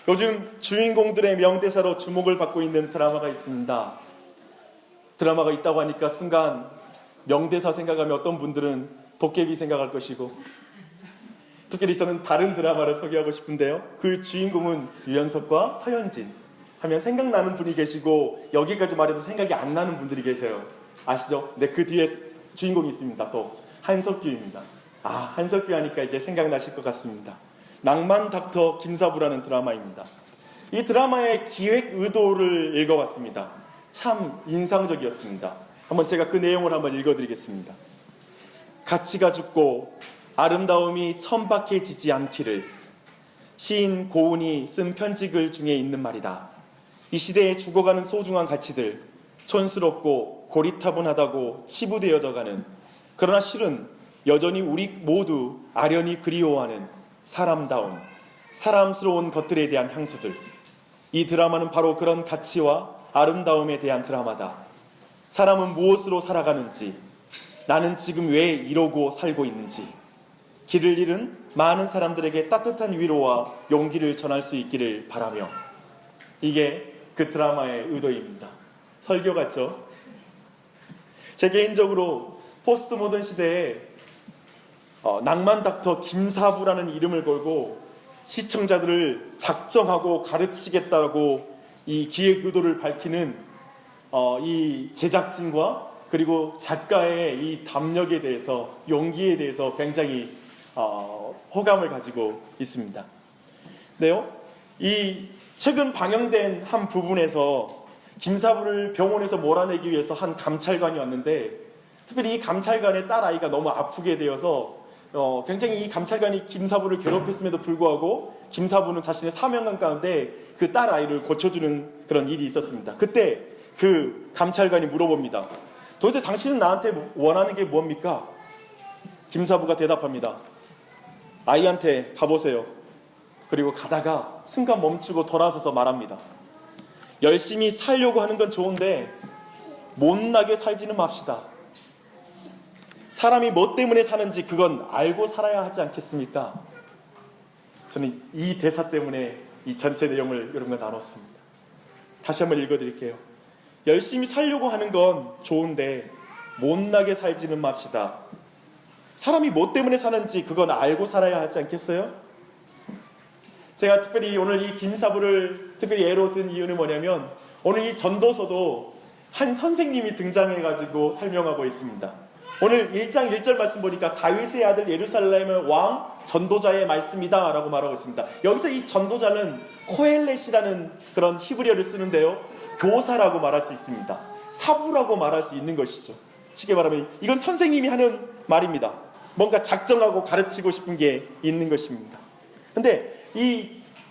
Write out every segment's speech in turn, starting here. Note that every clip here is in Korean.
요즘 주인공들의 명대사로 주목을 받고 있는 드라마가 있습니다. 드라마가 있다고 하니까 순간 명대사 생각하면 어떤 분들은 도깨비 생각할 것이고, 특별히 저는 다른 드라마를 소개하고 싶은데요, 그 주인공은 유연석과 서현진 하면 생각나는 분이 계시고, 여기까지 말해도 생각이 안 나는 분들이 계세요. 아시죠? 네, 그 뒤에 주인공이 있습니다. 또 한석규입니다. 한석규 하니까 이제 생각나실 것 같습니다. 낭만 닥터 김사부라는 드라마입니다. 이 드라마의 기획 의도를 읽어봤습니다. 참 인상적이었습니다. 한번 제가 그 내용을 한번 읽어드리겠습니다. 가치가 죽고 아름다움이 천박해지지 않기를, 시인 고운이 쓴 편지글 중에 있는 말이다. 이 시대에 죽어가는 소중한 가치들, 촌스럽고 고리타분하다고 치부되어져가는, 그러나 실은 여전히 우리 모두 아련히 그리워하는 사람다운, 사람스러운 것들에 대한 향수들. 이 드라마는 바로 그런 가치와 아름다움에 대한 드라마다. 사람은 무엇으로 살아가는지, 나는 지금 왜 이러고 살고 있는지, 길을 잃은 많은 사람들에게 따뜻한 위로와 용기를 전할 수 있기를 바라며. 이게 그 드라마의 의도입니다. 설교 같죠? 제 개인적으로 포스트 모던 시대에 낭만 닥터 김사부라는 이름을 걸고 시청자들을 작정하고 가르치겠다고 이 기획 의도를 밝히는 이 제작진과 그리고 작가의 이 담력에 대해서, 용기에 대해서 굉장히 호감을 가지고 있습니다. 네요. 이 최근 방영된 한 부분에서 김사부를 병원에서 몰아내기 위해서 한 감찰관이 왔는데, 특별히 이 감찰관의 딸아이가 너무 아프게 되어서 굉장히 이 감찰관이 김사부를 괴롭혔음에도 불구하고 김사부는 자신의 사명감 가운데 그 딸아이를 고쳐주는 그런 일이 있었습니다. 그때 그 감찰관이 물어봅니다. 도대체 당신은 나한테 원하는 게 뭡니까? 김사부가 대답합니다. 아이한테 가보세요. 그리고 가다가 순간 멈추고 돌아서서 말합니다. 열심히 살려고 하는 건 좋은데 못나게 살지는 맙시다. 사람이 뭐 때문에 사는지 그건 알고 살아야 하지 않겠습니까? 저는 이 대사 때문에 이 전체 내용을 여러분과 나눴습니다. 다시 한번 읽어드릴게요. 열심히 살려고 하는 건 좋은데 못나게 살지는 맙시다. 사람이 뭐 때문에 사는지 그건 알고 살아야 하지 않겠어요? 제가 특별히 오늘 이 김사부를 특별히 예로 든 이유는 뭐냐면, 오늘 이 전도서도 한 선생님이 등장해가지고 설명하고 있습니다. 오늘 1장 1절 말씀 보니까 다윗의 아들 예루살렘의 왕 전도자의 말씀이다 라고 말하고 있습니다. 여기서 이 전도자는 코헬렛이라는 그런 히브리어를 쓰는데요, 교사라고 말할 수 있습니다. 사부라고 말할 수 있는 것이죠. 쉽게 말하면 이건 선생님이 하는 말입니다. 뭔가 작정하고 가르치고 싶은 게 있는 것입니다. 근데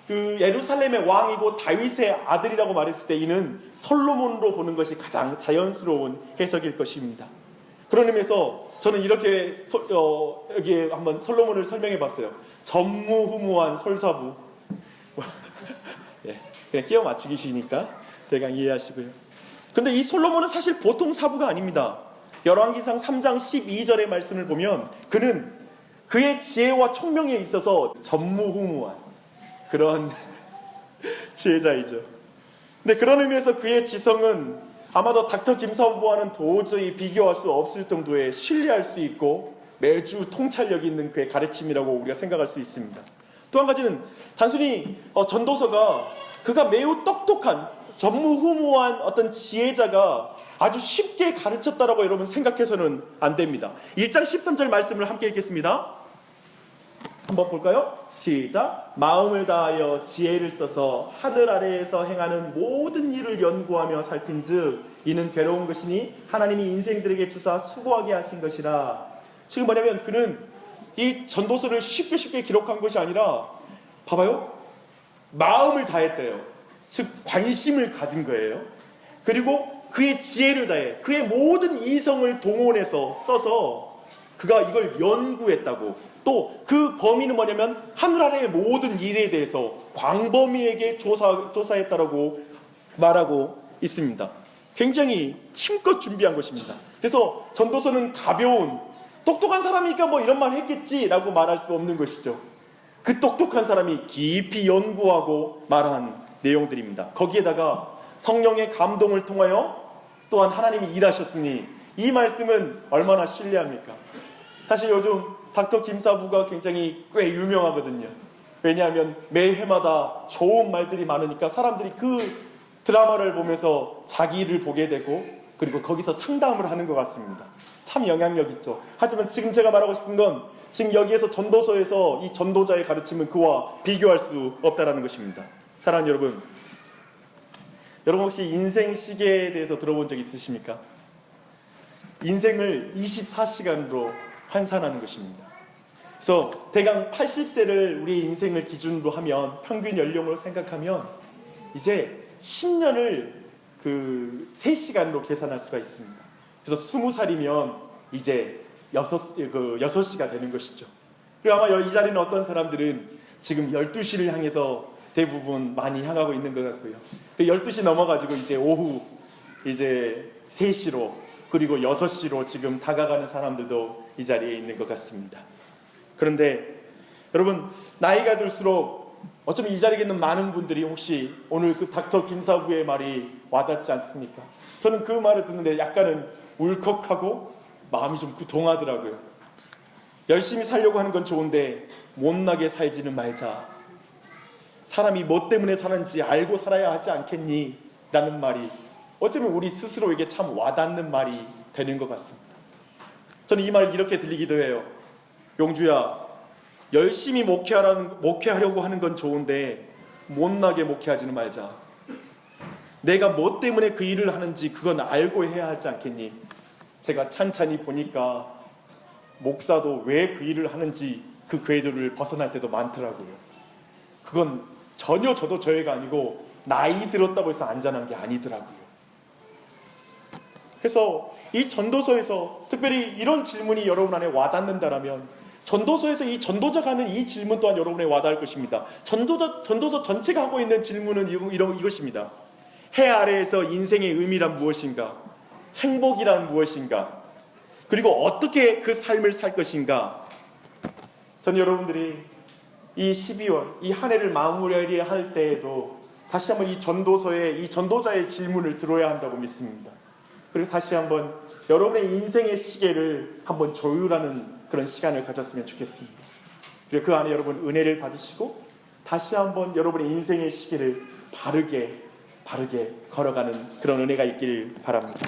그 예루살렘의 왕이고 다윗의 아들이라고 말했을 때 이는 솔로몬으로 보는 것이 가장 자연스러운 해석일 것입니다. 그런 의미에서 저는 이렇게 여기에 한번 솔로몬을 설명해 봤어요. 전무후무한 솔사부. 예, 그냥 끼워 맞추기시니까 대강 이해하시고요. 근데 이 솔로몬은 사실 보통 사부가 아닙니다. 열왕기상 3장 12절의 말씀을 보면 그는 그의 지혜와 총명에 있어서 전무후무한 그런 지혜자이죠. 근데 그런 의미에서 그의 지성은 아마도 닥터 김사부와는 도저히 비교할 수 없을 정도의 신뢰할 수 있고 매주 통찰력 있는 그의 가르침이라고 우리가 생각할 수 있습니다. 또 한 가지는 단순히 전도서가 그가 매우 똑똑한 전무후무한 어떤 지혜자가 아주 쉽게 가르쳤다라고 여러분 생각해서는 안 됩니다. 1장 13절 말씀을 함께 읽겠습니다. 한번 볼까요? 시작. 마음을 다하여 지혜를 써서 하늘 아래에서 행하는 모든 일을 연구하며 살핀즉 이는 괴로운 것이니 하나님이 인생들에게 주사 수고하게 하신 것이라. 지금 뭐냐면 그는 이 전도서를 쉽게 기록한 것이 아니라, 봐봐요, 마음을 다했대요. 즉 관심을 가진 거예요. 그리고 그의 지혜를 다해 그의 모든 이성을 동원해서 써서 그가 이걸 연구했다고. 또 그 범위는 뭐냐면 하늘 아래의 모든 일에 대해서 광범위하게 조사했다라고 말하고 있습니다. 굉장히 힘껏 준비한 것입니다. 그래서 전도서는 가벼운, 똑똑한 사람이니까 뭐 이런 말 했겠지라고 말할 수 없는 것이죠. 그 똑똑한 사람이 깊이 연구하고 말한 내용들입니다. 거기에다가 성령의 감동을 통하여 또한 하나님이 일하셨으니 이 말씀은 얼마나 신뢰합니까? 사실 요즘 닥터 김사부가 굉장히 꽤 유명하거든요. 왜냐하면 매 회마다 좋은 말들이 많으니까 사람들이 그 드라마를 보면서 자기를 보게 되고 그리고 거기서 상담을 하는 것 같습니다. 참 영향력 있죠. 하지만 지금 제가 말하고 싶은 건 지금 여기에서 전도서에서 이 전도자의 가르침은 그와 비교할 수 없다는 것입니다. 사랑하는 여러분, 여러분 혹시 인생 시계에 대해서 들어본 적 있으십니까? 인생을 24시간으로 환산하는 것입니다. 그래서 대강 80세를 우리의 인생을 기준으로 하면 평균 연령으로 생각하면 이제 10년을 3시간으로 계산할 수가 있습니다. 그래서 20살이면 이제 6시가 되는 것이죠. 그리고 아마 이 자리는 어떤 사람들은 지금 12시를 향해서 대부분 많이 향하고 있는 것 같고요. 12시 넘어가지고 이제 오후 이제 3시로 그리고 6시로 지금 다가가는 사람들도 이 자리에 있는 것 같습니다. 그런데 여러분, 나이가 들수록 어쩌면 이 자리에 있는 많은 분들이 혹시 오늘 그 닥터 김사부의 말이 와닿지 않습니까? 저는 그 말을 듣는데 약간은 울컥하고 마음이 좀 동하더라고요. 열심히 살려고 하는 건 좋은데 못나게 살지는 말자. 사람이 뭐 때문에 사는지 알고 살아야 하지 않겠니? 라는 말이 어쩌면 우리 스스로에게 참 와닿는 말이 되는 것 같습니다. 저는 이 말을 이렇게 들리기도 해요. 용주야, 열심히 목회하려고 하는 건 좋은데 못나게 목회하지는 말자. 내가 뭐 때문에 그 일을 하는지 그건 알고 해야 하지 않겠니? 제가 찬찬히 보니까 목사도 왜 그 일을 하는지 그 궤도를 벗어날 때도 많더라고요. 그건 전혀 저도 저희가 아니고 나이 들었다고 해서 안전한 게 아니더라고요. 그래서 이 전도서에서 특별히 이런 질문이 여러분 안에 와닿는다라면 전도서에서 이 전도자가 하는 이 질문 또한 여러분에 와닿을 것입니다. 전도서 전체가 하고 있는 질문은 이것입니다. 해 아래에서 인생의 의미란 무엇인가? 행복이란 무엇인가? 그리고 어떻게 그 삶을 살 것인가? 전 여러분들이 이 12월 이 한 해를 마무리할 때에도 다시 한번 이 전도서의 이 전도자의 질문을 들어야 한다고 믿습니다. 그리고 다시 한번 여러분의 인생의 시계를 한번 조율하는 그런 시간을 가졌으면 좋겠습니다. 그리고 그 안에 여러분 은혜를 받으시고 다시 한번 여러분의 인생의 시계를 바르게 걸어가는 그런 은혜가 있길 바랍니다.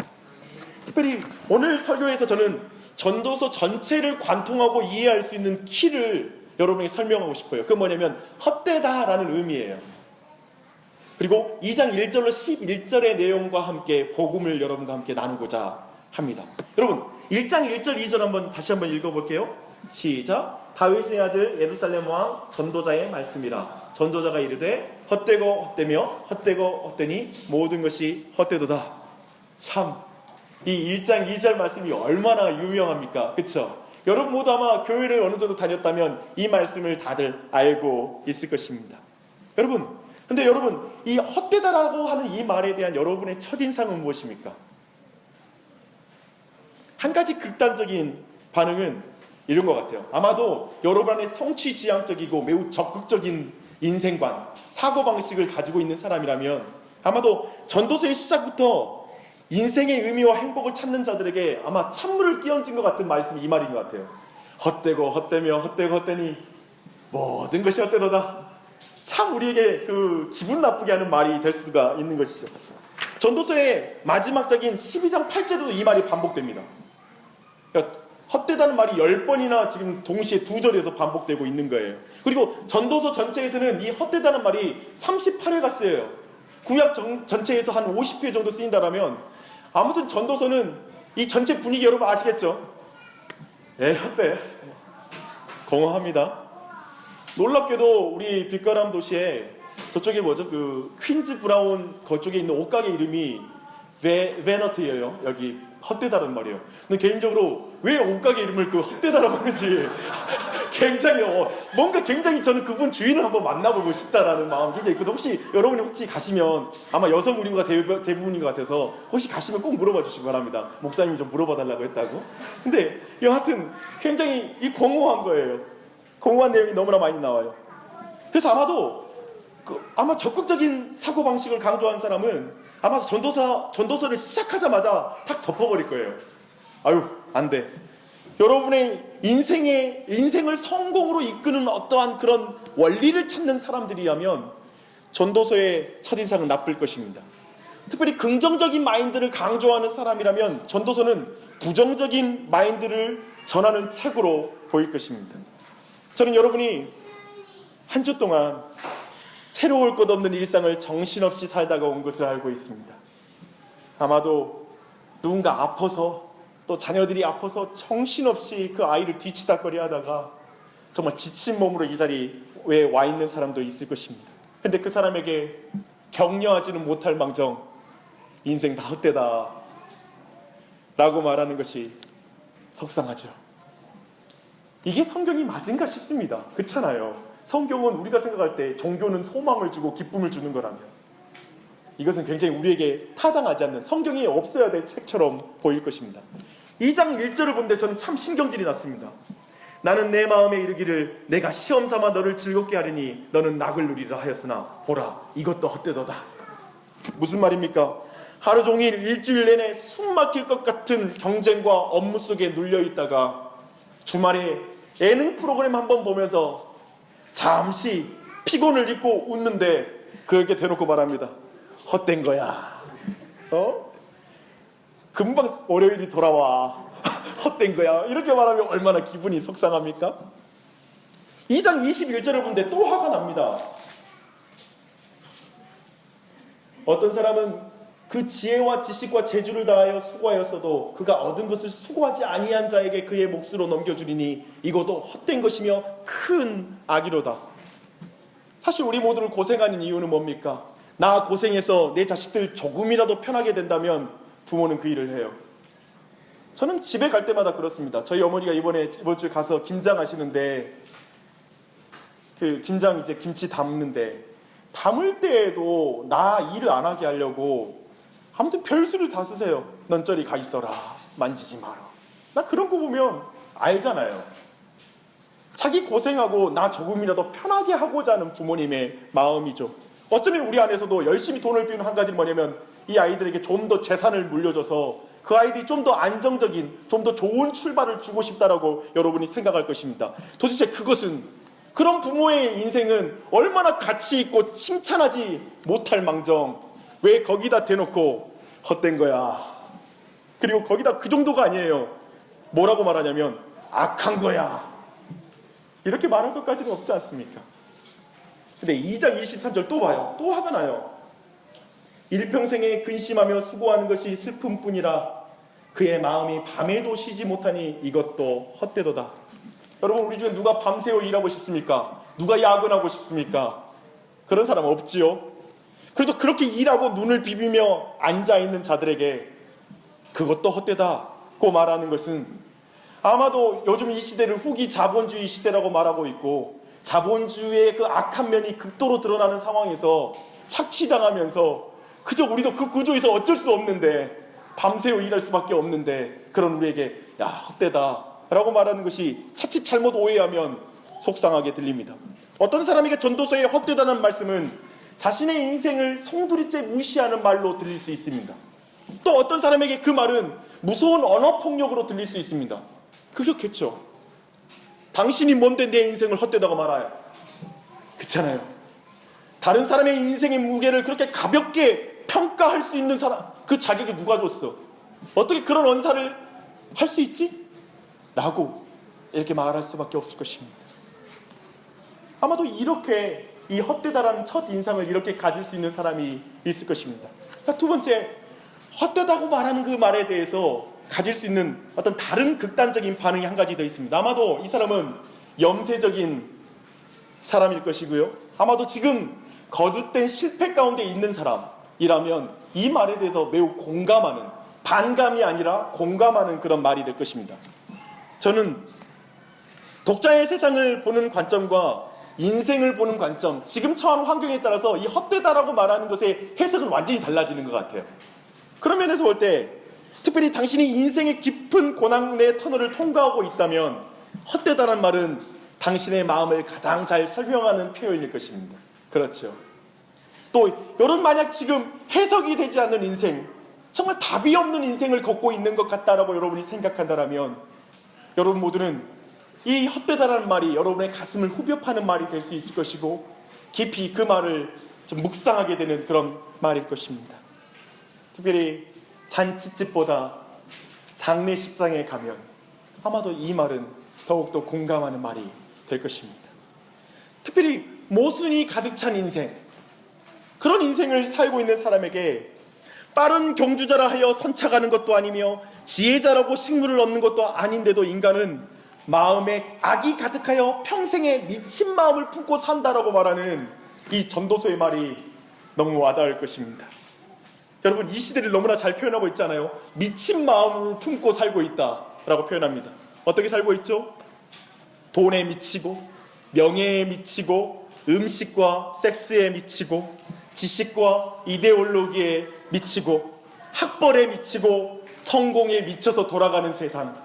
특별히 오늘 설교에서 저는 전도서 전체를 관통하고 이해할 수 있는 키를 여러분에게 설명하고 싶어요. 그건 뭐냐면 헛되다라는 의미예요. 그리고 2장 1절로 11절의 내용과 함께 복음을 여러분과 함께 나누고자 합니다. 여러분 1장 1절 2절 다시 한번 읽어볼게요. 시작. 다윗의 아들 예루살렘 왕 전도자의 말씀이라. 전도자가 이르되 헛되고 헛되며 헛되고 헛되니 모든 것이 헛되도다. 참 이 1장 2절 말씀이 얼마나 유명합니까? 그렇죠? 여러분 모두 아마 교회를 어느 정도 다녔다면 이 말씀을 다들 알고 있을 것입니다. 근데 여러분 이 헛되다라고 하는 이 말에 대한 여러분의 첫인상은 무엇입니까? 한 가지 극단적인 반응은 이런 것 같아요. 아마도 여러분 안에 성취지향적이고 매우 적극적인 인생관, 사고방식을 가지고 있는 사람이라면 아마도 전도서의 시작부터 인생의 의미와 행복을 찾는 자들에게 아마 찬물을 끼얹은 것 같은 말씀이 이 말인 것 같아요. 헛되고 헛되며 헛되고 헛되니 모든 것이 헛되도다. 참 우리에게 그 기분 나쁘게 하는 말이 될 수가 있는 것이죠. 전도서의 마지막적인 12장 8절에도 이 말이 반복됩니다. 그러니까 헛되다는 말이 10번이나 지금 동시에 2절에서 반복되고 있는 거예요. 그리고 전도서 전체에서는 이 헛되다는 말이 38회가 쓰여요. 구약 전체에서 한 50회 정도 쓰인다라면 아무튼 전도서는 이 전체 분위기 여러분 아시겠죠? 헛돼. 공허합니다. 놀랍게도 우리 빛가람 도시에 저쪽에 뭐죠? 그 퀸즈 브라운 그쪽에 있는 옷가게 이름이 베너트예요. 여기 헛되다는 말이에요. 근데 개인적으로 왜 옷가게 이름을 그 헛되다라고 하는지 굉장히 뭔가 굉장히 저는 그분 주인을 한번 만나보고 싶다라는 마음이 굉장히 있거든요. 혹시 여러분이 혹시 가시면 아마 여성 우리가 대부분인 것 같아서 혹시 가시면 꼭 물어봐 주시기 바랍니다. 목사님이 좀 물어봐 달라고 했다고. 근데 여하튼 굉장히 공허한 거예요. 공허한 내용이 너무나 많이 나와요. 그래서 아마도 아마 적극적인 사고방식을 강조한 사람은 아마 전도서를 시작하자마자 탁 덮어버릴 거예요. 아유, 안 돼. 여러분의 인생을 성공으로 이끄는 어떠한 그런 원리를 찾는 사람들이라면 전도서의 첫인상은 나쁠 것입니다. 특별히 긍정적인 마인드를 강조하는 사람이라면 전도서는 부정적인 마인드를 전하는 책으로 보일 것입니다. 저는 여러분이 한 주 동안 새로울 것 없는 일상을 정신없이 살다가 온 것을 알고 있습니다. 아마도 누군가 아파서, 또 자녀들이 아파서 정신없이 그 아이를 뒤치다거리 하다가 정말 지친 몸으로 이 자리에 와 있는 사람도 있을 것입니다. 그런데 그 사람에게 격려하지는 못할 망정 인생 다 헛되다 라고 말하는 것이 속상하죠. 이게 성경이 맞은가 싶습니다. 그렇잖아요. 성경은 우리가 생각할 때 종교는 소망을 주고 기쁨을 주는 거라면 이것은 굉장히 우리에게 타당하지 않는, 성경이 없어야 될 책처럼 보일 것입니다. 2장 1절을 보는데 저는 참 신경질이 났습니다. 나는 내 마음에 이르기를 내가 시험 삼아 너를 즐겁게 하리니 너는 낙을 누리라 하였으나 보라 이것도 헛되도다. 무슨 말입니까? 하루 종일 일주일 내내 숨 막힐 것 같은 경쟁과 업무 속에 눌려 있다가 주말에 예능 프로그램 한번 보면서 잠시 피곤을 잊고 웃는데 그에게 대놓고 말합니다. 헛된 거야. 금방 월요일이 돌아와. 헛된 거야. 이렇게 말하면 얼마나 기분이 속상합니까? 2장 21절을 보는데 또 화가 납니다. 어떤 사람은 그 지혜와 지식과 재주를 다하여 수고하였어도 그가 얻은 것을 수고하지 아니한 자에게 그의 몫으로 넘겨주리니 이것도 헛된 것이며 큰 악이로다. 사실 우리 모두를 고생하는 이유는 뭡니까? 나 고생해서 내 자식들 조금이라도 편하게 된다면 부모는 그 일을 해요. 저는 집에 갈 때마다 그렇습니다. 저희 어머니가 이번 주에 가서 김장 하시는데 그 김장 이제 김치 담는데 담을 때에도 나 일을 안 하게 하려고 아무튼 별수를 다 쓰세요. 넌 저리 가 있어라. 만지지 마라. 나 그런 거 보면 알잖아요. 자기 고생하고 나 조금이라도 편하게 하고자 하는 부모님의 마음이죠. 어쩌면 우리 안에서도 열심히 돈을 비우는 한 가지는 뭐냐면 이 아이들에게 좀 더 재산을 물려줘서 그 아이들이 좀 더 안정적인, 좀 더 좋은 출발을 주고 싶다라고 여러분이 생각할 것입니다. 도대체 그것은, 그런 부모의 인생은 얼마나 가치 있고 칭찬하지 못할 망정 왜 거기다 대놓고 헛된 거야. 그리고 거기다 그 정도가 아니에요. 뭐라고 말하냐면 악한 거야. 이렇게 말할 것까지는 없지 않습니까? 근데 2장 23절 또 봐요. 또 화가 나요. 일평생에 근심하며 수고하는 것이 슬픔뿐이라 그의 마음이 밤에도 쉬지 못하니 이것도 헛되도다. 여러분, 우리 중에 누가 밤새워 일하고 싶습니까? 누가 야근하고 싶습니까? 그런 사람 없지요. 그래도 그렇게 일하고 눈을 비비며 앉아있는 자들에게 그것도 헛되다고 말하는 것은 아마도 요즘 이 시대를 후기 자본주의 시대라고 말하고 있고 자본주의의 그 악한 면이 극도로 드러나는 상황에서 착취당하면서 그저 우리도 그 구조에서 어쩔 수 없는데 밤새워 일할 수밖에 없는데 그런 우리에게 야 헛되다 라고 말하는 것이 자칫 잘못 오해하면 속상하게 들립니다. 어떤 사람에게 전도서의 헛되다는 말씀은 자신의 인생을 송두리째 무시하는 말로 들릴 수 있습니다. 또 어떤 사람에게 그 말은 무서운 언어폭력으로 들릴 수 있습니다. 그렇겠죠. 당신이 뭔데 내 인생을 헛되다고 말아요. 그렇잖아요. 다른 사람의 인생의 무게를 그렇게 가볍게 평가할 수 있는 사람, 그 자격이 누가 줬어? 어떻게 그런 언사를 할 수 있지? 라고 이렇게 말할 수밖에 없을 것입니다. 아마도 이렇게 이 헛되다라는 첫 인상을 이렇게 가질 수 있는 사람이 있을 것입니다. 두 번째, 헛되다고 말하는 그 말에 대해서 가질 수 있는 어떤 다른 극단적인 반응이 한 가지 더 있습니다. 아마도 이 사람은 염세적인 사람일 것이고요. 아마도 지금 거듭된 실패 가운데 있는 사람이라면 이 말에 대해서 매우 공감하는, 반감이 아니라 공감하는 그런 말이 될 것입니다. 저는 독자의 세상을 보는 관점과 인생을 보는 관점, 지금 처한 환경에 따라서 이 헛되다라고 말하는 것의 해석은 완전히 달라지는 것 같아요. 그런 면에서 볼 때 특별히 당신이 인생의 깊은 고난의 터널을 통과하고 있다면 헛되다란 말은 당신의 마음을 가장 잘 설명하는 표현일 것입니다. 그렇죠. 또 여러분 만약 지금 해석이 되지 않는 인생, 정말 답이 없는 인생을 걷고 있는 것 같다라고 여러분이 생각한다면 여러분 모두는 이 헛되다라는 말이 여러분의 가슴을 후벼 파는 말이 될 수 있을 것이고 깊이 그 말을 좀 묵상하게 되는 그런 말일 것입니다. 특별히 잔치집보다 장례식장에 가면 아마도 이 말은 더욱더 공감하는 말이 될 것입니다. 특별히 모순이 가득 찬 인생, 그런 인생을 살고 있는 사람에게 빠른 경주자라 하여 선착하는 것도 아니며 지혜자라고 식물을 얻는 것도 아닌데도 인간은 마음에 악이 가득하여 평생에 미친 마음을 품고 산다라고 말하는 이 전도서의 말이 너무 와닿을 것입니다. 여러분, 이 시대를 너무나 잘 표현하고 있잖아요. 미친 마음을 품고 살고 있다라고 표현합니다. 어떻게 살고 있죠? 돈에 미치고, 명예에 미치고, 음식과 섹스에 미치고, 지식과 이데올로기에 미치고, 학벌에 미치고, 성공에 미쳐서 돌아가는 세상.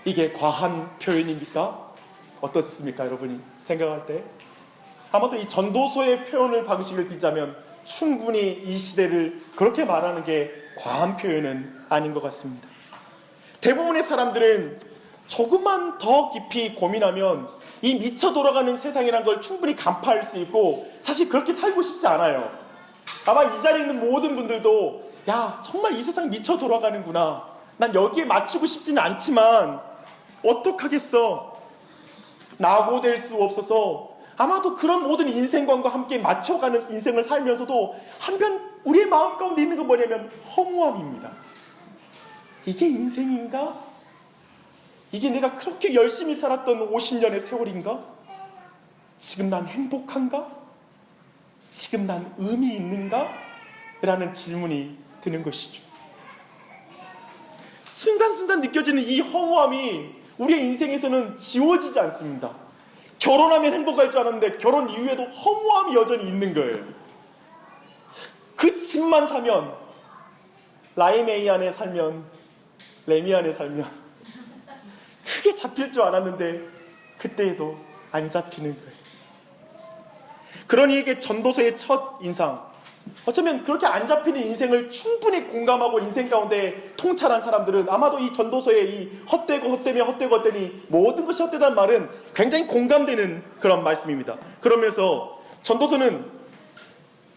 이게 과한 표현입니까? 어떻습니까, 여러분이 생각할 때? 아마도 이 전도서의 표현을 방식을 빚자면 충분히 이 시대를 그렇게 말하는 게 과한 표현은 아닌 것 같습니다. 대부분의 사람들은 조금만 더 깊이 고민하면 이 미쳐 돌아가는 세상이라는 걸 충분히 간파할 수 있고 사실 그렇게 살고 싶지 않아요. 아마 이 자리에 있는 모든 분들도 야, 정말 이 세상 미쳐 돌아가는구나, 난 여기에 맞추고 싶지는 않지만 어떡하겠어, 낙오될 수 없어서 아마도 그런 모든 인생관과 함께 맞춰가는 인생을 살면서도 한편 우리의 마음 가운데 있는 건 뭐냐면 허무함입니다. 이게 인생인가? 이게 내가 그렇게 열심히 살았던 50년의 세월인가? 지금 난 행복한가? 지금 난 의미 있는가? 라는 질문이 드는 것이죠. 순간순간 느껴지는 이 허무함이 우리의 인생에서는 지워지지 않습니다. 결혼하면 행복할 줄 알았는데 결혼 이후에도 허무함이 여전히 있는 거예요. 그 집만 사면, 라이메이 안에 살면, 레미 안에 살면 크게 잡힐 줄 알았는데 그때에도 안 잡히는 거예요. 그러니 이게 전도서의 첫 인상, 어쩌면 그렇게 안 잡히는 인생을 충분히 공감하고 인생 가운데 통찰한 사람들은 아마도 이 전도서의 이 헛되고 헛되며 헛되고 헛되니 모든 것이 헛되다는 말은 굉장히 공감되는 그런 말씀입니다. 그러면서 전도서는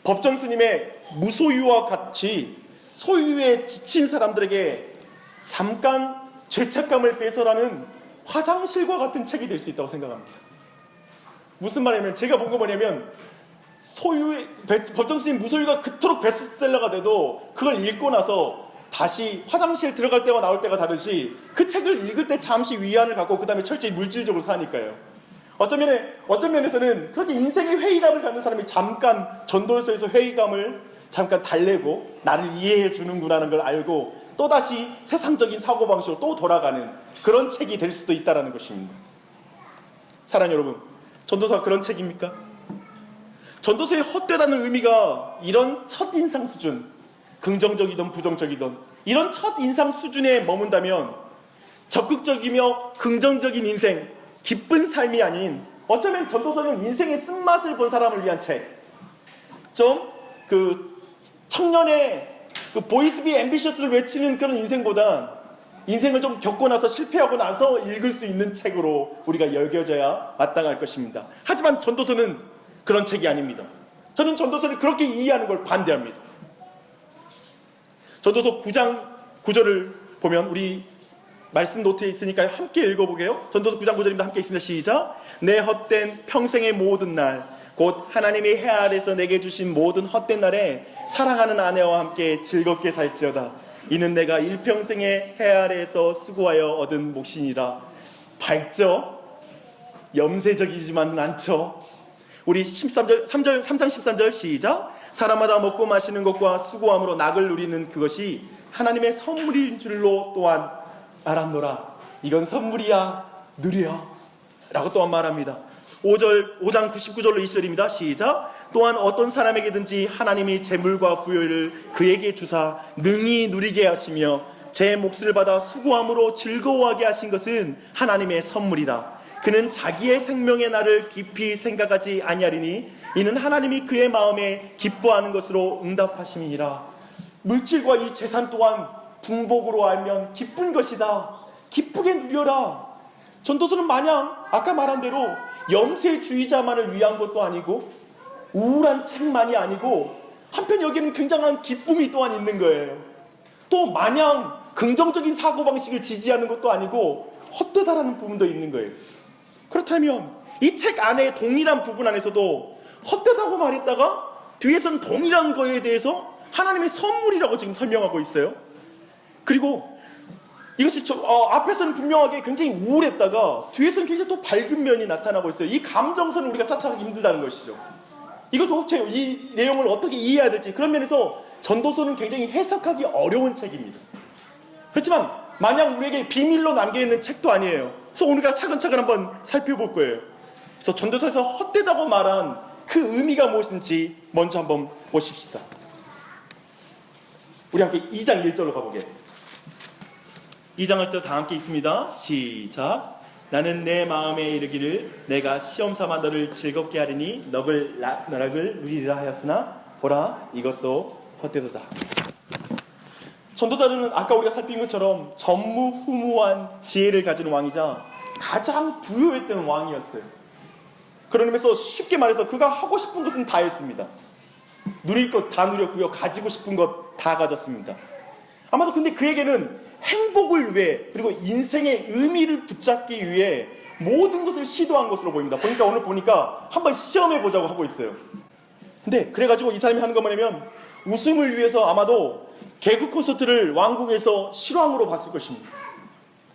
법정 스님의 무소유와 같이 소유에 지친 사람들에게 잠깐 죄책감을 배설하는 화장실과 같은 책이 될 수 있다고 생각합니다. 무슨 말이냐면 제가 본 거 뭐냐면 법정 스님 무소유가 그토록 베스트셀러가 돼도 그걸 읽고 나서 다시 화장실 들어갈 때와 나올 때가 다르지, 그 책을 읽을 때 잠시 위안을 갖고 그 다음에 철저히 물질적으로 사니까요. 어떤 면에서는 그렇게 인생의 회의감을 갖는 사람이 잠깐 전도서에서 회의감을 잠깐 달래고 나를 이해해 주는구나라는 걸 알고 또다시 세상적인 사고방식으로 또 돌아가는 그런 책이 될 수도 있다는 것입니다. 사랑하는 여러분, 전도서가 그런 책입니까? 전도서의 헛되다는 의미가 이런 첫인상 수준, 긍정적이든 부정적이든 이런 첫인상 수준에 머문다면 적극적이며 긍정적인 인생, 기쁜 삶이 아닌, 어쩌면 전도서는 인생의 쓴맛을 본 사람을 위한 책, 좀 청년의 보이스 비 앰비셔스를 외치는 그런 인생보다 인생을 좀 겪고 나서 실패하고 나서 읽을 수 있는 책으로 우리가 여겨져야 마땅할 것입니다. 하지만 전도서는 그런 책이 아닙니다. 저는 전도서를 그렇게 이해하는 걸 반대합니다. 전도서 9장 9절을 보면 우리 말씀 노트에 있으니까 함께 읽어보게요. 전도서 9장 9절입니다. 함께 있습니다. 시작. 내 헛된 평생의 모든 날, 곧 하나님의 해 아래서 내게 주신 모든 헛된 날에 사랑하는 아내와 함께 즐겁게 살지어다. 이는 내가 일평생의 해 아래에서 수고하여 얻은 몫이니라. 밝죠? 염세적이지만은 않죠? 우리 3장 13절 시작. 사람마다 먹고 마시는 것과 수고함으로 낙을 누리는 그것이 하나님의 선물인 줄로 또한 알았노라. 이건 선물이야, 누려 라고 또한 말합니다. 5장 99절로 20절입니다. 시작. 또한 어떤 사람에게든지 하나님이 재물과 부여를 그에게 주사 능히 누리게 하시며 제 몫을 받아 수고함으로 즐거워하게 하신 것은 하나님의 선물이라. 그는 자기의 생명의 날을 깊이 생각하지 아니하리니 이는 하나님이 그의 마음에 기뻐하는 것으로 응답하심이니라. 물질과 이 재산 또한 풍복으로 알면 기쁜 것이다. 기쁘게 누려라. 전도서는 마냥 아까 말한 대로 염세주의자만을 위한 것도 아니고 우울한 책만이 아니고 한편 여기에는 굉장한 기쁨이 또한 있는 거예요. 또 마냥 긍정적인 사고방식을 지지하는 것도 아니고 헛되다라는 부분도 있는 거예요. 그렇다면 이 책 안에 동일한 부분 안에서도 헛되다고 말했다가 뒤에서는 동일한 거에 대해서 하나님의 선물이라고 지금 설명하고 있어요. 그리고 이것이 앞에서는 분명하게 굉장히 우울했다가 뒤에서는 굉장히 또 밝은 면이 나타나고 있어요. 이 감정선을 우리가 차차하기 힘들다는 것이죠. 이거 도대체 이 내용을 어떻게 이해해야 될지, 그런 면에서 전도서는 굉장히 해석하기 어려운 책입니다. 그렇지만 마냥 우리에게 비밀로 남겨있는 책도 아니에요. 그래서 우리가 차근차근 한번 살펴볼 거예요. 그래서 전도서에서 헛되다고 말한 그 의미가 무엇인지 먼저 한번 보십시다. 우리 함께 2장 1절로 가보게. 2장을 또 다 함께 읽습니다. 시작. 나는 내 마음에 이르기를 내가 시험삼아 너를 즐겁게 하리니 너락을 누리리라 하였으나 보라 이것도 헛되도다. 전도자는 아까 우리가 살핀 것처럼 전무후무한 지혜를 가진 왕이자 가장 부유했던 왕이었어요. 그런 의미에서 쉽게 말해서 그가 하고 싶은 것은 다 했습니다. 누릴 것 다 누렸고요. 가지고 싶은 것 다 가졌습니다. 아마도 근데 그에게는 행복을 위해 그리고 인생의 의미를 붙잡기 위해 모든 것을 시도한 것으로 보입니다. 보니까 오늘 보니까 한번 시험해보자고 하고 있어요. 근데 그래가지고 이 사람이 하는 거 뭐냐면 웃음을 위해서 아마도 개그 콘서트를 왕궁에서 실황으로 봤을 것입니다.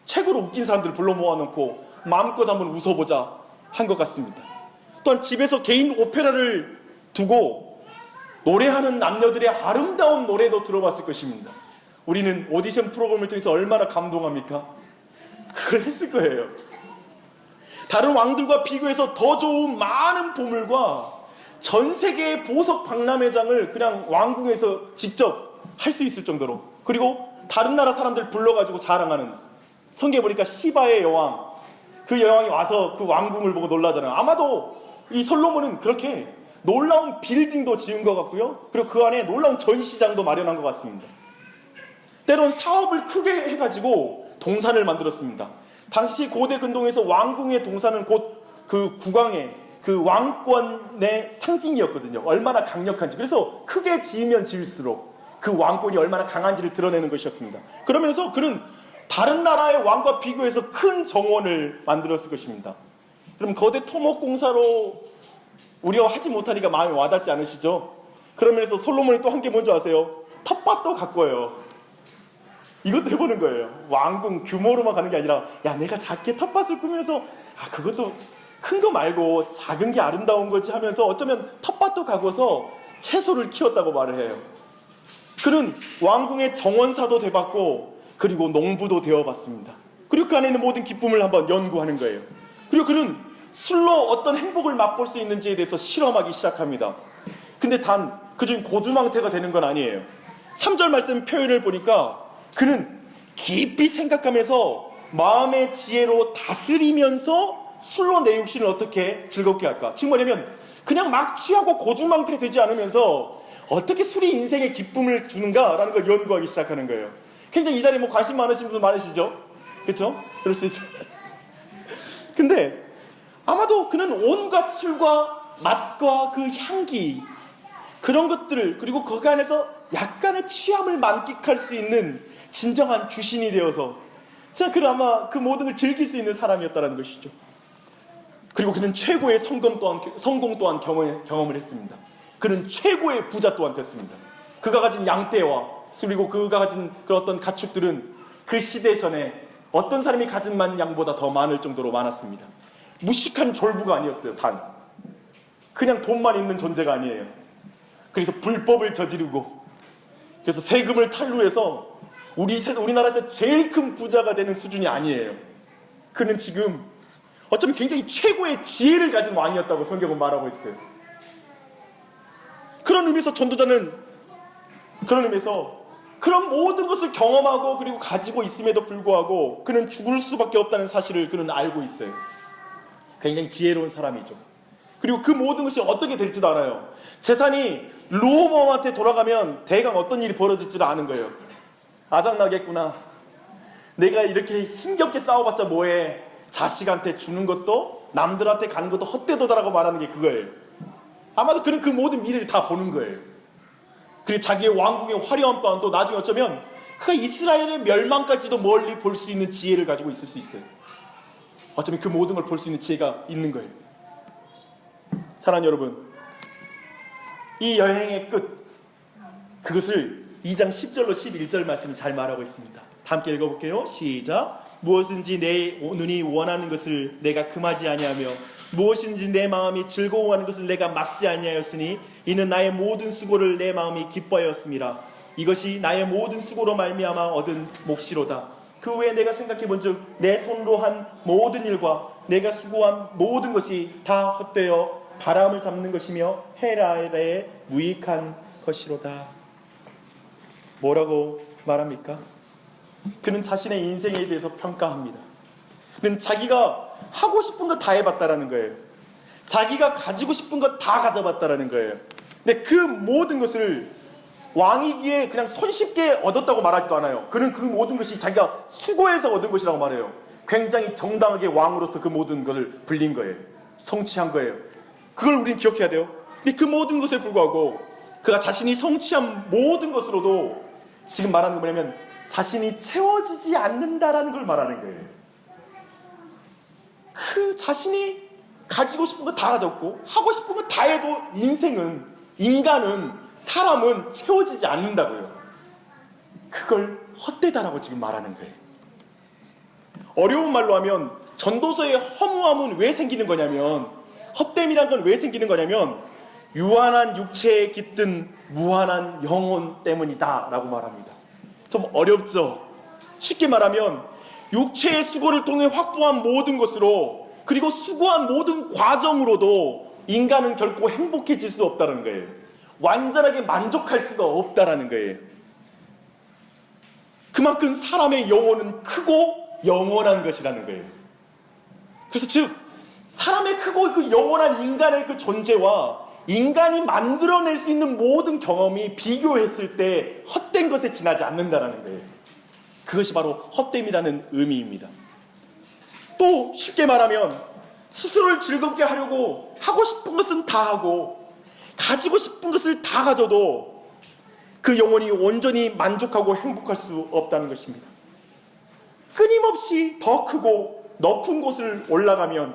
책으로 웃긴 사람들 불러 모아놓고 마음껏 한번 웃어보자 한 것 같습니다. 또한 집에서 개인 오페라를 두고 노래하는 남녀들의 아름다운 노래도 들어봤을 것입니다. 우리는 오디션 프로그램을 통해서 얼마나 감동합니까? 그걸 했을 거예요. 다른 왕들과 비교해서 더 좋은 많은 보물과 전 세계의 보석 박람회장을 그냥 왕궁에서 직접 할 수 있을 정도로, 그리고 다른 나라 사람들 불러가지고 자랑하는, 성경에 보니까 시바의 여왕, 그 여왕이 와서 그 왕궁을 보고 놀라잖아요. 아마도 이 솔로몬은 그렇게 놀라운 빌딩도 지은 것 같고요. 그리고 그 안에 놀라운 전시장도 마련한 것 같습니다. 때론 사업을 크게 해가지고 동산을 만들었습니다. 당시 고대 근동에서 왕궁의 동산은 곧 그 국왕의 그 왕권의 상징이었거든요. 얼마나 강력한지. 그래서 크게 지으면 지을수록 그 왕권이 얼마나 강한지를 드러내는 것이었습니다. 그러면서 그는 다른 나라의 왕과 비교해서 큰 정원을 만들었을 것입니다. 그럼 거대 토목공사로 우리가 하지 못하니까 마음이 와닿지 않으시죠? 그러면서 솔로몬이 또 한 게 뭔지 아세요? 텃밭도 가꿔요. 이것도 해보는 거예요. 왕궁 규모로만 가는 게 아니라, 야, 내가 작게 텃밭을 꾸면서 그것도 큰 거 말고 작은 게 아름다운 거지 하면서 어쩌면 텃밭도 가고서 채소를 키웠다고 말을 해요. 그는 왕궁의 정원사도 돼봤고 그리고 농부도 되어봤습니다. 그리고 그 안에 있는 모든 기쁨을 한번 연구하는 거예요. 그리고 그는 술로 어떤 행복을 맛볼 수 있는지에 대해서 실험하기 시작합니다. 근데 단 그중 고주망태가 되는 건 아니에요. 3절 말씀 표현을 보니까 그는 깊이 생각하면서 마음의 지혜로 다스리면서 술로 내 육신을 어떻게 즐겁게 할까. 즉 뭐냐면 그냥 막 취하고 고주망태 되지 않으면서 어떻게 술이 인생에 기쁨을 주는가라는 걸 연구하기 시작하는 거예요. 굉장히 이 자리에 뭐 관심 많으신 분들 많으시죠? 그렇죠? 그럴 수 있어요. 근데 아마도 그는 온갖 술과 맛과 그 향기, 그런 것들을, 그리고 거기 안에서 약간의 취함을 만끽할 수 있는 진정한 주신이 되어서 그는 아마 그 모든 걸 즐길 수 있는 사람이었다는 것이죠. 그리고 그는 최고의 성공 또한 경험을 했습니다. 그는 최고의 부자 또한 됐습니다. 그가 가진 양떼와 그리고 그가 가진 그 어떤 가축들은 그 시대 전에 어떤 사람이 가진 양보다 더 많을 정도로 많았습니다. 무식한 졸부가 아니었어요. 단 그냥 돈만 있는 존재가 아니에요. 그래서 불법을 저지르고 그래서 세금을 탈루해서 우리나라에서 제일 큰 부자가 되는 수준이 아니에요. 그는 지금 어쩌면 굉장히 최고의 지혜를 가진 왕이었다고 성경은 말하고 있어요. 그런 의미에서 전도자는 그런 모든 것을 경험하고 그리고 가지고 있음에도 불구하고 그는 죽을 수밖에 없다는 사실을 그는 알고 있어요. 굉장히 지혜로운 사람이죠. 그리고 그 모든 것이 어떻게 될지도 알아요. 재산이 르호보암한테 돌아가면 대강 어떤 일이 벌어질지를 아는 거예요. 아장나겠구나. 내가 이렇게 힘겹게 싸워봤자 뭐해. 자식한테 주는 것도 남들한테 가는 것도 헛되도다라고 말하는 게 그거예요. 아마도 그는 그 모든 미래를 다 보는 거예요. 그리고 자기의 왕국의 화려함 또한 또 나중에 어쩌면 그가 이스라엘의 멸망까지도 멀리 볼 수 있는 지혜를 가지고 있을 수 있어요. 어쩌면 그 모든 걸 볼 수 있는 지혜가 있는 거예요. 사랑하는 여러분, 이 여행의 끝, 그것을 2장 10절로 11절 말씀이 잘 말하고 있습니다. 함께 읽어볼게요. 시작. 무엇인지 내 눈이 원하는 것을 내가 금하지 아니하며 무엇인지 내 마음이 즐거워하는 것을 내가 막지 아니하였으니 이는 나의 모든 수고를 내 마음이 기뻐하였음이라. 이것이 나의 모든 수고로 말미암아 얻은 몫이로다. 그 후에 내가 생각해본즉 내 손으로 한 모든 일과 내가 수고한 모든 것이 다 헛되어 바람을 잡는 것이며 헤라에 무익한 것이로다. 뭐라고 말합니까? 그는 자신의 인생에 대해서 평가합니다. 그는 자기가 하고 싶은 거 다 해봤다라는 거예요. 자기가 가지고 싶은 거 다 가져봤다라는 거예요. 근데 그 모든 것을 왕이기에 그냥 손쉽게 얻었다고 말하지도 않아요. 그는 그 모든 것이 자기가 수고해서 얻은 것이라고 말해요. 굉장히 정당하게 왕으로서 그 모든 것을 불린 거예요. 성취한 거예요. 그걸 우리는 기억해야 돼요. 근데 그 모든 것에 불구하고 그가 자신이 성취한 모든 것으로도 지금 말하는 게 뭐냐면 자신이 채워지지 않는다라는 걸 말하는 거예요. 그 자신이 가지고 싶은 거 다 가졌고 하고 싶은 거 다 해도 인간은 사람은 채워지지 않는다고요. 그걸 헛되다라고 지금 말하는 거예요. 어려운 말로 하면 전도서의 허무함은 왜 생기는 거냐면, 헛됨이란 건 왜 생기는 거냐면 유한한 육체에 깃든 무한한 영혼 때문이다 라고 말합니다. 좀 어렵죠. 쉽게 말하면 육체의 수고를 통해 확보한 모든 것으로, 그리고 수고한 모든 과정으로도 인간은 결코 행복해질 수 없다는 거예요. 완전하게 만족할 수가 없다라는 거예요. 그만큼 사람의 영혼은 크고 영원한 것이라는 거예요. 그래서 즉 사람의 크고 그 영원한 인간의 그 존재와 인간이 만들어낼 수 있는 모든 경험이 비교했을 때 헛된 것에 지나지 않는다는 거예요. 그것이 바로 헛됨이라는 의미입니다. 또 쉽게 말하면 스스로를 즐겁게 하려고 하고 싶은 것은 다 하고 가지고 싶은 것을 다 가져도 그 영혼이 온전히 만족하고 행복할 수 없다는 것입니다. 끊임없이 더 크고 높은 곳을 올라가면,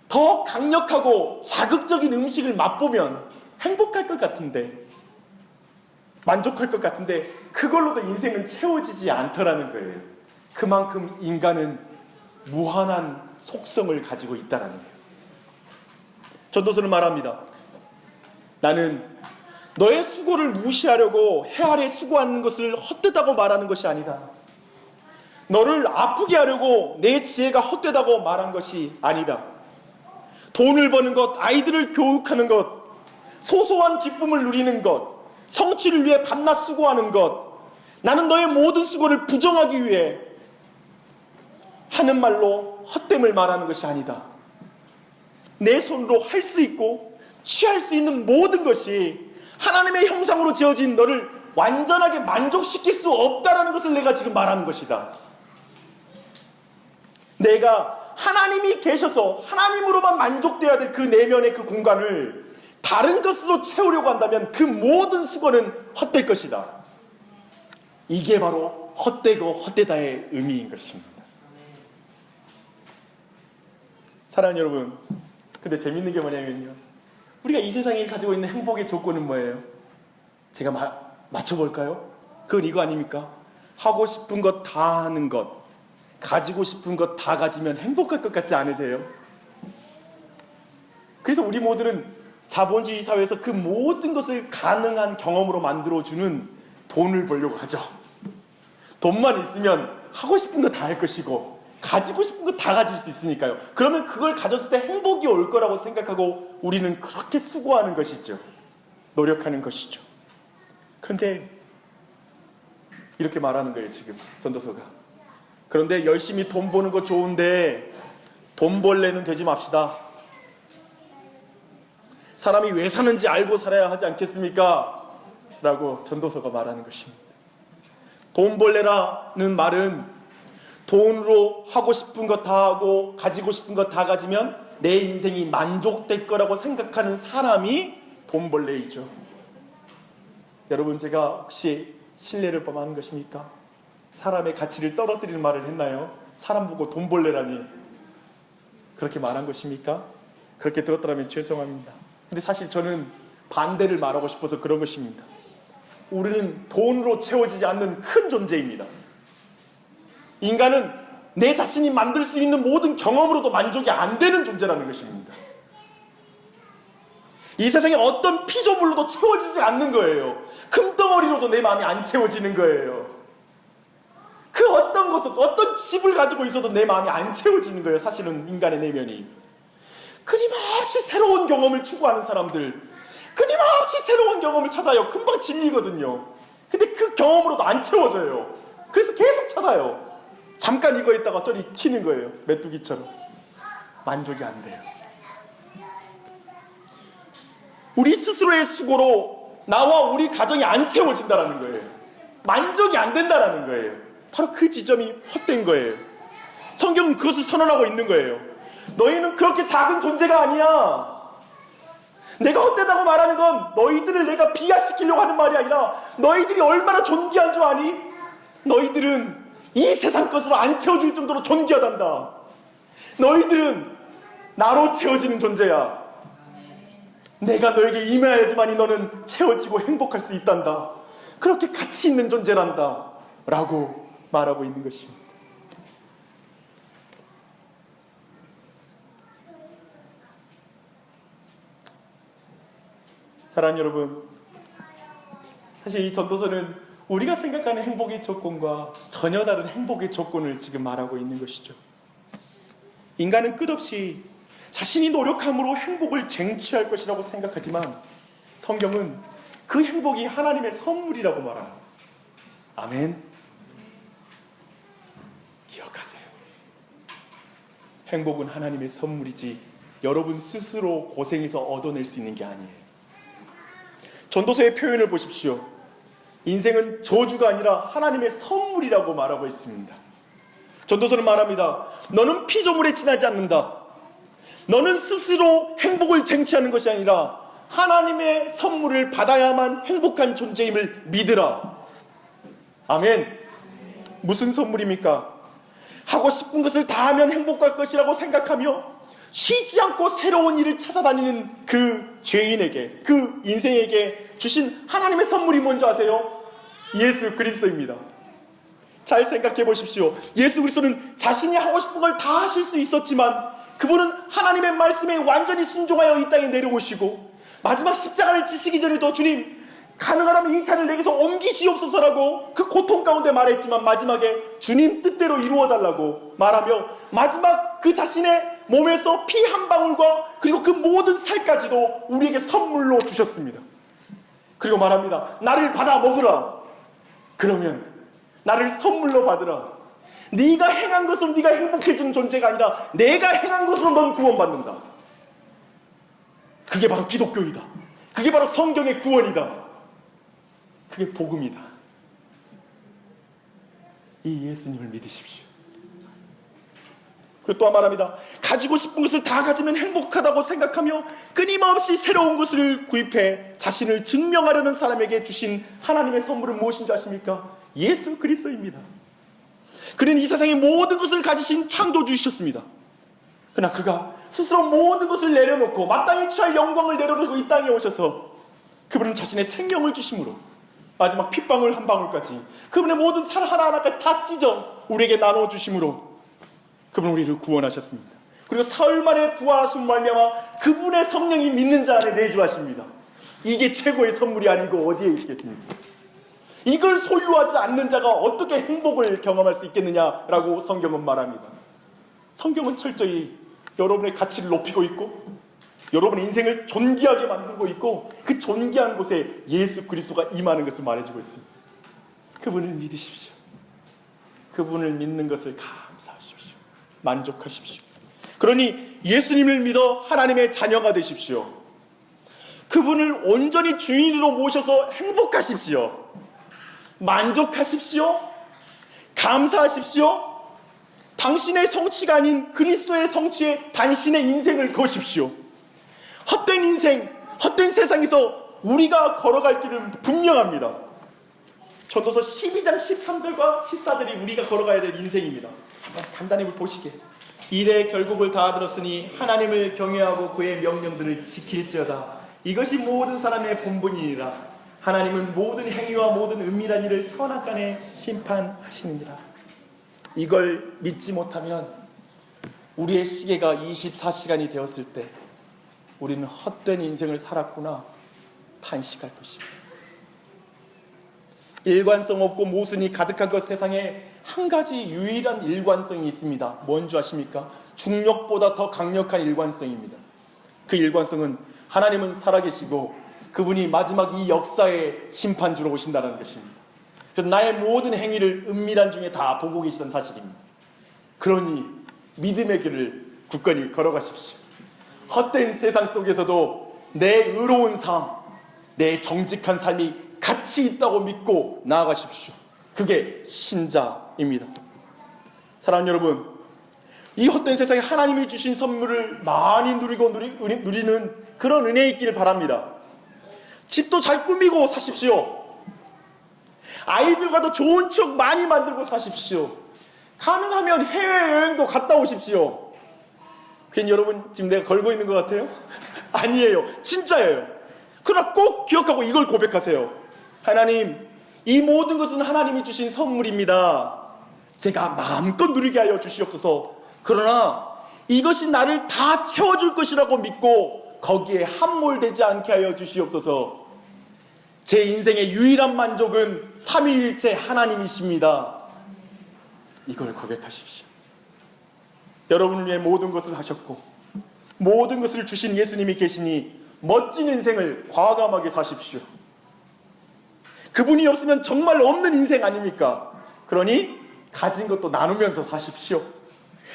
더 강력하고 자극적인 음식을 맛보면 행복할 것 같은데, 만족할 것 같은데 그걸로도 인생은 채워지지 않더라는 거예요. 그만큼 인간은 무한한 속성을 가지고 있다는 거예요. 전도서는 말합니다. 나는 너의 수고를 무시하려고 해 아래 수고하는 것을 헛되다고 말하는 것이 아니다. 너를 아프게 하려고 내 지혜가 헛되다고 말한 것이 아니다. 돈을 버는 것, 아이들을 교육하는 것, 소소한 기쁨을 누리는 것, 성취를 위해 밤낮 수고하는 것, 나는 너의 모든 수고를 부정하기 위해 하는 말로 헛됨을 말하는 것이 아니다. 내 손으로 할 수 있고 취할 수 있는 모든 것이 하나님의 형상으로 지어진 너를 완전하게 만족시킬 수 없다라는 것을 내가 지금 말하는 것이다. 내가 하나님이 계셔서 하나님으로만 만족되어야 될 그 내면의 그 공간을 다른 것으로 채우려고 한다면 그 모든 수고는 헛될 것이다. 이게 바로 헛되고 헛되다의 의미인 것입니다. 사랑하는 여러분, 근데 재밌는 게 뭐냐면요, 우리가 이 세상에 가지고 있는 행복의 조건은 뭐예요? 제가 맞춰볼까요? 그건 이거 아닙니까? 하고 싶은 것 다 하는 것, 가지고 싶은 것 다 가지면 행복할 것 같지 않으세요? 그래서 우리 모두는 자본주의 사회에서 그 모든 것을 가능한 경험으로 만들어주는 돈을 벌려고 하죠. 돈만 있으면 하고 싶은 거 다 할 것이고 가지고 싶은 거 다 가질 수 있으니까요. 그러면 그걸 가졌을 때 행복이 올 거라고 생각하고 우리는 그렇게 수고하는 것이죠. 노력하는 것이죠. 그런데 이렇게 말하는 거예요, 지금 전도서가. 그런데 열심히 돈 버는 거 좋은데 돈벌레는 되지 맙시다. 사람이 왜 사는지 알고 살아야 하지 않겠습니까? 라고 전도서가 말하는 것입니다. 돈벌레라는 말은 돈으로 하고 싶은 것 다 하고 가지고 싶은 것 다 가지면 내 인생이 만족될 거라고 생각하는 사람이 돈벌레이죠. 여러분, 제가 혹시 신뢰를 범하는 것입니까? 사람의 가치를 떨어뜨리는 말을 했나요? 사람 보고 돈벌레라니 그렇게 말한 것입니까? 그렇게 들었더라면 죄송합니다. 근데 사실 저는 반대를 말하고 싶어서 그런 것입니다. 우리는 돈으로 채워지지 않는 큰 존재입니다. 인간은 내 자신이 만들 수 있는 모든 경험으로도 만족이 안 되는 존재라는 것입니다. 이 세상에 어떤 피조물로도 채워지지 않는 거예요. 금덩어리로도 내 마음이 안 채워지는 거예요. 그 어떤 것도, 어떤 집을 가지고 있어도 내 마음이 안 채워지는 거예요. 사실은 인간의 내면이. 끊임없이 새로운 경험을 추구하는 사람들, 끊임없이 새로운 경험을 찾아요. 금방 질리거든요. 근데 그 경험으로도 안 채워져요. 그래서 계속 찾아요. 잠깐 이거 있다가 저리 키는 거예요. 메뚜기처럼. 만족이 안 돼요. 우리 스스로의 수고로 나와 우리 가정이 안 채워진다는 거예요. 만족이 안 된다는 거예요. 바로 그 지점이 헛된 거예요. 성경은 그것을 선언하고 있는 거예요. 너희는 그렇게 작은 존재가 아니야. 내가 헛되다고 말하는 건 너희들을 내가 비하시키려고 하는 말이 아니라 너희들이 얼마나 존귀한 줄 아니? 너희들은 이 세상 것으로 안 채워질 정도로 존귀하단다. 너희들은 나로 채워지는 존재야. 내가 너에게 임해야지만이 너는 채워지고 행복할 수 있단다. 그렇게 가치 있는 존재란다 라고 말하고 있는 것입니다. 사랑하는 여러분, 사실 이 전도서는 우리가 생각하는 행복의 조건과 전혀 다른 행복의 조건을 지금 말하고 있는 것이죠. 인간은 끝없이 자신이 노력함으로 행복을 쟁취할 것이라고 생각하지만 성경은 그 행복이 하나님의 선물이라고 말합니다. 아멘. 기억하세요. 행복은 하나님의 선물이지 여러분 스스로 고생해서 얻어낼 수 있는 게 아니에요. 전도서의 표현을 보십시오. 인생은 저주가 아니라 하나님의 선물이라고 말하고 있습니다. 전도서는 말합니다. 너는 피조물에 지나지 않는다. 너는 스스로 행복을 쟁취하는 것이 아니라 하나님의 선물을 받아야만 행복한 존재임을 믿으라. 아멘. 무슨 선물입니까? 하고 싶은 것을 다 하면 행복할 것이라고 생각하며 쉬지 않고 새로운 일을 찾아다니는 그 죄인에게, 그 인생에게 주신 하나님의 선물이 뭔지 아세요? 예수 그리스도입니다. 잘 생각해 보십시오. 예수 그리스도는 자신이 하고 싶은 걸 다 하실 수 있었지만 그분은 하나님의 말씀에 완전히 순종하여 이 땅에 내려오시고 마지막 십자가를 지시기 전에도 주님 가능하다면 이 잔을 내게서 옮기시옵소서라고 그 고통 가운데 말했지만 마지막에 주님 뜻대로 이루어달라고 말하며 마지막 그 자신의 몸에서 피 한 방울과 그리고 그 모든 살까지도 우리에게 선물로 주셨습니다. 그리고 말합니다. 나를 받아 먹으라. 그러면 나를 선물로 받으라. 네가 행한 것으로 네가 행복해지는 존재가 아니라 내가 행한 것으로 넌 구원받는다. 그게 바로 기독교이다. 그게 바로 성경의 구원이다. 그게 복음이다. 이 예수님을 믿으십시오. 그리고 또 말합니다. 가지고 싶은 것을 다 가지면 행복하다고 생각하며 끊임없이 새로운 것을 구입해 자신을 증명하려는 사람에게 주신 하나님의 선물은 무엇인지 아십니까? 예수 그리스도입니다. 그는 이 세상의 모든 것을 가지신 창조주이셨습니다. 그러나 그가 스스로 모든 것을 내려놓고 마땅히 취할 영광을 내려놓고 이 땅에 오셔서 그분은 자신의 생명을 주심으로 마지막 핏방울 한 방울까지 그분의 모든 살 하나하나까지 다 찢어 우리에게 나눠주심으로 그분은 우리를 구원하셨습니다. 그리고 사흘 만에 부활하신 말미암아 그분의 성령이 믿는 자 안에 내주하십니다. 이게 최고의 선물이 아니고 어디에 있겠습니까? 이걸 소유하지 않는 자가 어떻게 행복을 경험할 수 있겠느냐라고 성경은 말합니다. 성경은 철저히 여러분의 가치를 높이고 있고 여러분의 인생을 존귀하게 만들고 있고 그 존귀한 곳에 예수 그리스도가 임하는 것을 말해주고 있습니다. 그분을 믿으십시오. 그분을 믿는 것을 감사하십시오. 만족하십시오. 그러니 예수님을 믿어 하나님의 자녀가 되십시오. 그분을 온전히 주인으로 모셔서 행복하십시오. 만족하십시오. 감사하십시오. 당신의 성취가 아닌 그리스도의 성취에 당신의 인생을 거십시오. 헛된 인생, 헛된 세상에서 우리가 걸어갈 길은 분명합니다. 전도서 12장 13절과 14절이 우리가 걸어가야 될 인생입니다. 간단히 보시게. 이래 결국을 다 들었으니 하나님을 경외하고 그의 명령들을 지킬지어다. 이것이 모든 사람의 본분이니라. 하나님은 모든 행위와 모든 은밀한 일을 선악간에 심판하시느니라. 이걸 믿지 못하면 우리의 시계가 24시간이 되었을 때 우리는 헛된 인생을 살았구나 탄식할 것입니다. 일관성 없고 모순이 가득한 것 세상에 한 가지 유일한 일관성이 있습니다. 뭔지 아십니까? 중력보다 더 강력한 일관성입니다. 그 일관성은 하나님은 살아계시고 그분이 마지막 이 역사에 심판주로 오신다는 것입니다. 그래서 나의 모든 행위를 은밀한 중에 다 보고 계시던 사실입니다. 그러니 믿음의 길을 굳건히 걸어가십시오. 헛된 세상 속에서도 내 의로운 삶, 내 정직한 삶이 가치 있다고 믿고 나아가십시오. 그게 신자입니다. 사랑하는 여러분, 이 헛된 세상에 하나님이 주신 선물을 많이 누리고 누리는 그런 은혜 있기를 바랍니다. 집도 잘 꾸미고 사십시오. 아이들과도 좋은 추억 많이 만들고 사십시오. 가능하면 해외여행도 갔다 오십시오. 괜히 여러분 지금 내가 걸고 있는 것 같아요? 아니에요. 진짜예요. 그러나 꼭 기억하고 이걸 고백하세요. 하나님, 이 모든 것은 하나님이 주신 선물입니다. 제가 마음껏 누리게 하여 주시옵소서. 그러나 이것이 나를 다 채워줄 것이라고 믿고 거기에 함몰되지 않게 하여 주시옵소서. 제 인생의 유일한 만족은 삼위일체 하나님이십니다. 이걸 고백하십시오. 여러분을 위해 모든 것을 하셨고 모든 것을 주신 예수님이 계시니 멋진 인생을 과감하게 사십시오. 그분이 없으면 정말 없는 인생 아닙니까? 그러니 가진 것도 나누면서 사십시오.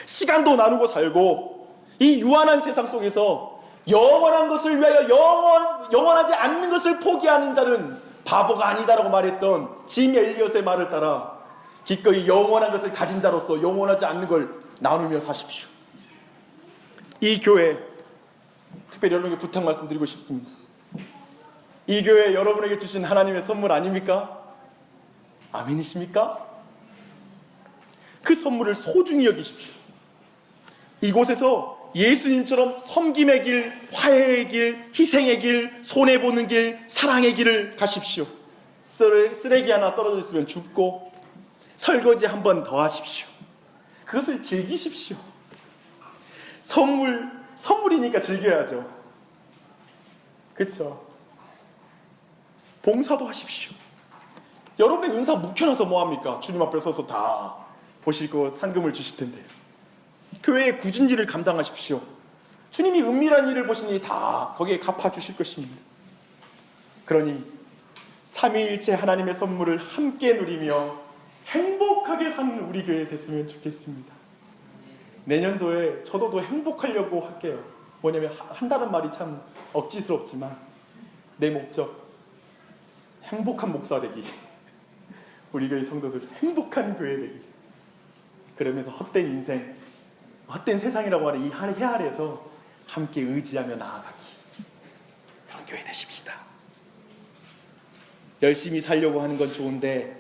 시간도 나누고 살고 이 유한한 세상 속에서 영원한 것을 위하여 영원하지 않는 것을 포기하는 자는 바보가 아니다라고 말했던 짐 엘리엇의 말을 따라 기꺼이 영원한 것을 가진 자로서 영원하지 않는 걸 나누며 사십시오. 이 교회, 특별히 여러분에게 부탁 말씀드리고 싶습니다. 이 교회 여러분에게 주신 하나님의 선물 아닙니까? 아멘이십니까? 그 선물을 소중히 여기십시오. 이곳에서 예수님처럼 섬김의 길, 화해의 길, 희생의 길, 손해보는 길, 사랑의 길을 가십시오. 쓰레기 하나 떨어져 있으면 줍고 설거지 한 번 더 하십시오. 그것을 즐기십시오. 선물이니까 즐겨야죠. 그렇죠? 봉사도 하십시오. 여러분의 은사 묵혀놔서 뭐합니까? 주님 앞에 서서 다 보시고 상금을 주실 텐데요. 교회의 굳은 일을 감당하십시오. 주님이 은밀한 일을 보시니 다 거기에 갚아주실 것입니다. 그러니 삼위일체 하나님의 선물을 함께 누리며 행복하게 사는 우리 교회 됐으면 좋겠습니다. 내년도에 저도 더 행복하려고 할게요. 뭐냐면 한다는 말이 참 억지스럽지만 내 목적 행복한 목사 되기, 우리 교회 성도들 행복한 교회 되기, 그러면서 헛된 인생, 헛된 세상이라고 하는 이 해 아래에서 함께 의지하며 나아가기, 그런 교회 되십시다. 열심히 살려고 하는 건 좋은데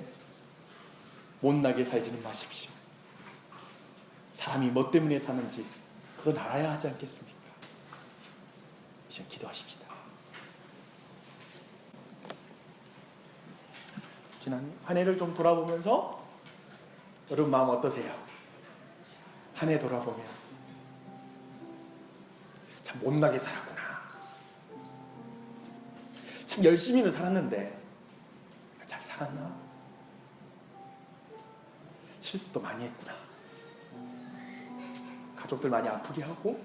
못나게 살지는 마십시오. 사람이 뭐 때문에 사는지 그건 알아야 하지 않겠습니까? 이 시간 기도하십시다. 지난 한 해를 좀 돌아보면서 여러분 마음 어떠세요? 한 해 돌아보면 참 못나게 살았구나, 참 열심히는 살았는데 잘 살았나? 실수도 많이 했구나, 가족들 많이 아프게 하고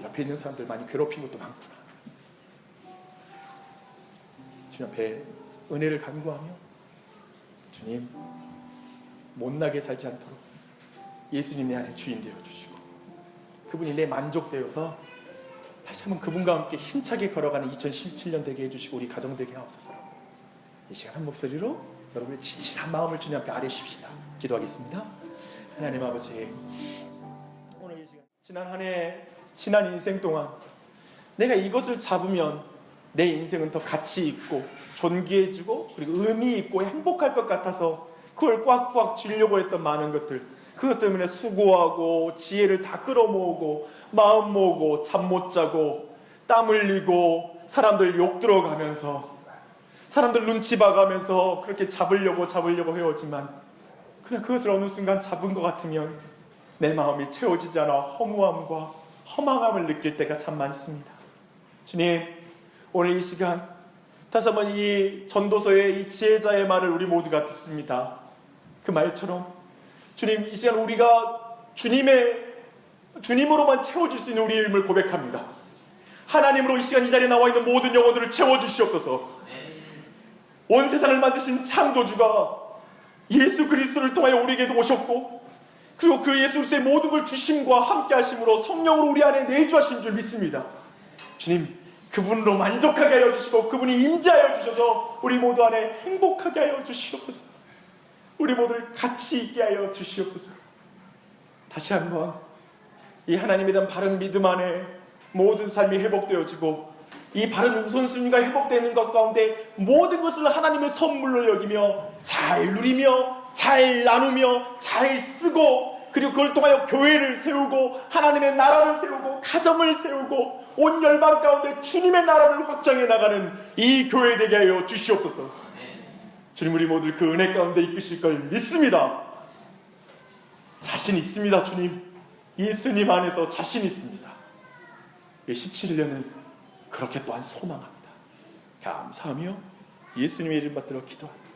옆에 있는 사람들 많이 괴롭힌 것도 많구나. 주님 앞에 은혜를 간구하며 주님, 못나게 살지 않도록 예수님 내 안에 주인 되어주시고 그분이 내 만족되어서 다시 한번 그분과 함께 힘차게 걸어가는 2017년 되게 해주시고 우리 가정 되게 하옵소서. 이 시간 한 목소리로 여러분의 진실한 마음을 주님 앞에 아뢰십시다. 기도하겠습니다. 하나님 아버지, 오늘 이 시간 지난 한 해 지난 인생 동안 내가 이것을 잡으면 내 인생은 더 가치 있고 존귀해지고 그리고 의미 있고 행복할 것 같아서 그걸 꽉꽉 쥐려고 했던 많은 것들, 그것 때문에 수고하고 지혜를 다 끌어모으고 마음 모으고 잠 못 자고 땀 흘리고 사람들 욕 들어가면서 사람들 눈치 봐가면서 그렇게 잡으려고 해오지만 그냥 그것을 어느 순간 잡은 것 같으면 내 마음이 채워지지 않아 허무함과 허망함을 느낄 때가 참 많습니다. 주님, 오늘 이 시간 다시 한번 이 전도서의 이 지혜자의 말을 우리 모두가 듣습니다. 그 말처럼 주님, 이 시간 우리가 주님으로만 채워질 수 있는 우리의 힘을 고백합니다. 하나님으로 이 시간 이 자리에 나와 있는 모든 영혼들을 채워주시옵소서. 온 세상을 만드신 창조주가 예수 그리스도를 통하여 우리에게도 오셨고 그리고 그 예수 그리스도의 모든 걸 주심과 함께 하심으로 성령으로 우리 안에 내주하신 줄 믿습니다. 주님, 그분으로 만족하게 하여 주시고 그분이 임재하여 주셔서 우리 모두 안에 행복하게 하여 주시옵소서. 우리 모두를 가치 있게 하여 주시옵소서. 다시 한번 이 하나님에 대한 바른 믿음 안에 모든 삶이 회복되어지고 이 바른 우선순위가 회복되는 것 가운데 모든 것을 하나님의 선물로 여기며 잘 누리며 잘 나누며 잘 쓰고 그리고 그걸 통하여 교회를 세우고 하나님의 나라를 세우고 가정을 세우고 온 열방 가운데 주님의 나라를 확장해 나가는 이 교회 되게 하여 주시옵소서. 주님, 우리 모두 그 은혜 가운데 이끄실 걸 믿습니다. 자신 있습니다. 주님, 예수님 안에서 자신 있습니다. 17년을 그렇게 또한 소망합니다. 감사하며 예수님의 이름 받들어 기도합니다.